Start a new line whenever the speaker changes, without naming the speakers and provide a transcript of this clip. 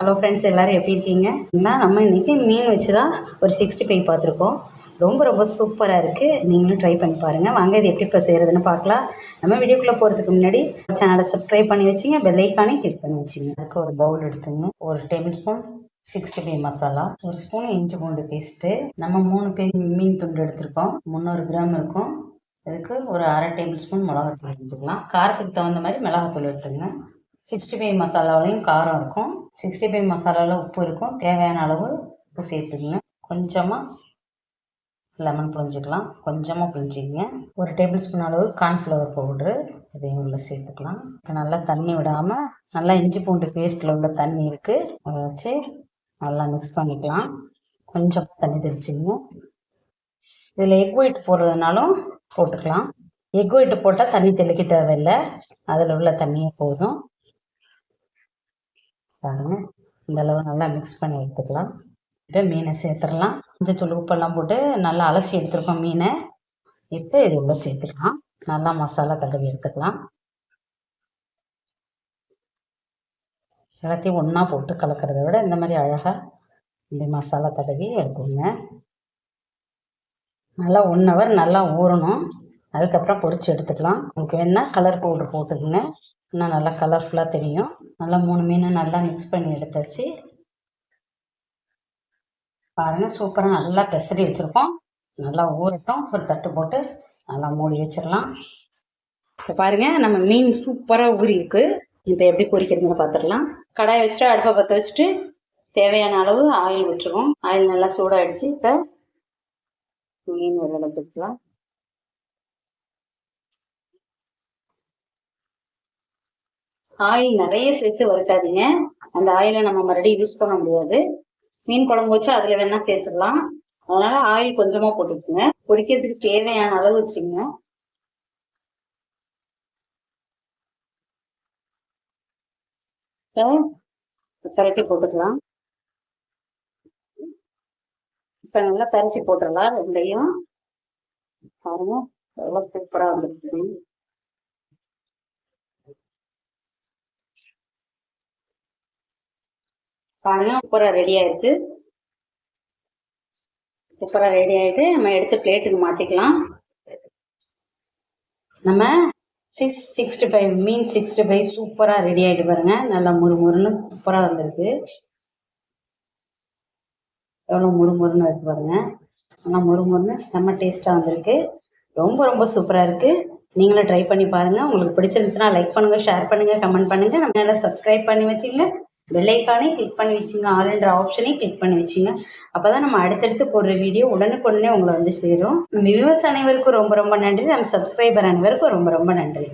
Hello friends, எல்லோரும் எப்படி இருக்கீங்க? நம்ம இன்றைக்கி மீன் வச்சு தான் ஒரு 65 பார்த்துருக்கோம். ரொம்ப சூப்பராக இருக்குது. நீங்களும் ட்ரை பண்ணி பாருங்கள். வாங்க இது எப்படி இப்போ செய்கிறதுன்னு பார்க்கலாம். நம்ம வீடியோக்குள்ளே போகிறதுக்கு முன்னாடி சேனலை சப்ஸ்கிரைப் பண்ணி வச்சுங்க, பெல் ஐக்கானே கிளிக் பண்ணி வச்சுங்க. அதுக்கு ஒரு பவுல் எடுத்துங்க. ஒரு டேபிள் ஸ்பூன் 65 மசாலா, ஒரு ஸ்பூன் இஞ்சி பூண்டு பேஸ்ட்டு, நம்ம 3 பேர் மீன் துண்டு எடுத்துருக்கோம், 300 கிராம் இருக்கும். அதுக்கு ஒரு அரை டேபிள் ஸ்பூன் மிளகாத்தூள் எடுத்துக்கலாம். காரத்துக்கு தகுந்த மாதிரி மிளகாத்தூள் எடுத்துங்க. 65 மசாலாவிலையும் காரம் இருக்கும், 65 மசாலாவில் உப்பு இருக்கும். தேவையான அளவு உப்பு சேர்த்துக்குங்க. கொஞ்சமாக லெமன் புழிஞ்சிக்கலாம், கொஞ்சமாக புழிஞ்சிக்கங்க. ஒரு டேபிள் ஸ்பூன் அளவு கார்ன்ஃப்ளவர் பவுட்ரு இதையும் உள்ள சேர்த்துக்கலாம். இப்போ நல்லா தண்ணி விடாமல் நல்லா இஞ்சி பூண்டு பேஸ்ட்டில் உள்ள தண்ணி இருக்குது, அதை வச்சு நல்லா மிக்ஸ் பண்ணிக்கலாம். கொஞ்சம் தண்ணி தெளிச்சிங்க. இதில் எக் ஒயிட் போடுறதுனாலும் போட்டுக்கலாம். எக் ஒயிட்டு போட்டால் தண்ணி தெளிக்க தேவையில்லை, அதில் உள்ள தண்ணியே போதும். பாருங்க, இந்த அளவு நல்லா மிக்ஸ் பண்ணி எடுத்துக்கலாம். இப்போ மீனை சேர்த்துடலாம். கொஞ்சம் தூள் உப்பெல்லாம் போட்டு நல்லா அலசி எடுத்துருக்கோம் மீனை. இப்போ இது உள்ள சேர்த்துக்கலாம். நல்லா மசாலா தடவி எடுத்துக்கலாம். எல்லாத்தையும் ஒன்றா போட்டு கலக்கிறத விட இந்த மாதிரி அழகாக இப்படி மசாலா தடவி எடுத்துங்க. நல்லா 1 ஹவர் நல்லா ஊறணும். அதுக்கப்புறம் பொரித்து எடுத்துக்கலாம். உங்களுக்கு வேணுன்னா கலர் பவுடர் போட்டுக்குங்க, இன்னும் நல்லா கலர்ஃபுல்லாக தெரியும். நல்லா 3 மீனை நல்லா மிக்ஸ் பண்ணி எடுத்தாச்சு. பாருங்கள், சூப்பராக நல்லா பெசரி வச்சுருக்கோம். நல்லா ஊறட்டும். ஒரு தட்டு போட்டு நல்லா மூடி வச்சிடலாம். இப்போ பாருங்கள், நம்ம மீன் சூப்பராக ஊறி இருக்கு. இப்போ எப்படி பொரிக்கிறதுன்னு பார்த்துடலாம். கடாயை வச்சுட்டு அடுப்பை பற்ற வச்சுட்டு தேவையான அளவு ஆயில் விட்டுருவோம். ஆயில் நல்லா சூடாகிடுச்சு. இப்போ மீன் ஒரு எடுத்துக்கலாம். ஆயில் நிறைய சேர்த்து வறுக்காதீங்க, அந்த ஆயிலை நம்ம மறுபடியும் யூஸ் பண்ண முடியாது. மீன் குழம்பு வச்சு அதில் வேணா சேர்த்துடலாம். அதனால ஆயில் கொஞ்சமாக போட்டுக்குங்க. பொரிக்கிறதுக்கு தேவையான அளவு வச்சுங்க. பரட்டி போட்டுக்கலாம். இப்போ நல்லா பரட்டி போட்டுடலாம் ரெண்டையும். பாருங்க, எவ்வளோ சூப்பராக வந்துருக்கு. பாருங்க, சூப்பராக ரெடி ஆயிடுச்சு. சூப்பராக ரெடி ஆகிட்டு நம்ம எடுத்து பிளேட்டுக்கு மாற்றிக்கலாம். நம்ம ஃபிஷ் 65 மீன் 65 சூப்பராக ரெடி ஆகிட்டு பாருங்க. நல்லா முறுமுறுன்னு சூப்பராக வந்திருக்கு. எவ்வளோ முறுமுறுன்னு இருக்கு பாருங்க. நல்லா முறுமுறுன்னு செம்ம டேஸ்ட்டாக வந்திருக்கு. ரொம்ப சூப்பராக இருக்குது. நீங்களும் ட்ரை பண்ணி பாருங்கள். உங்களுக்கு பிடிச்சிருந்துச்சுன்னா லைக் பண்ணுங்கள், ஷேர் பண்ணுங்கள், கமெண்ட் பண்ணுங்கள். நம்ம நல்லா சப்ஸ்கிரைப் பண்ணி வச்சுங்க, பெல் ஐக்கானே கிளிக் பண்ணி வச்சுங்க, ஆல்ன்ற ஆப்ஷனே கிளிக் பண்ணி வச்சுங்க. அப்போ தான் நம்ம அடுத்தடுத்து போடுற வீடியோ உடனுக்குடனே உங்களை வந்து சேரும். நம்ம வியூவர்ஸ் அனைவருக்கும் ரொம்ப நன்றி. நம்ம சப்ஸ்கிரைபர் அனைவருக்கும் ரொம்ப நன்றி.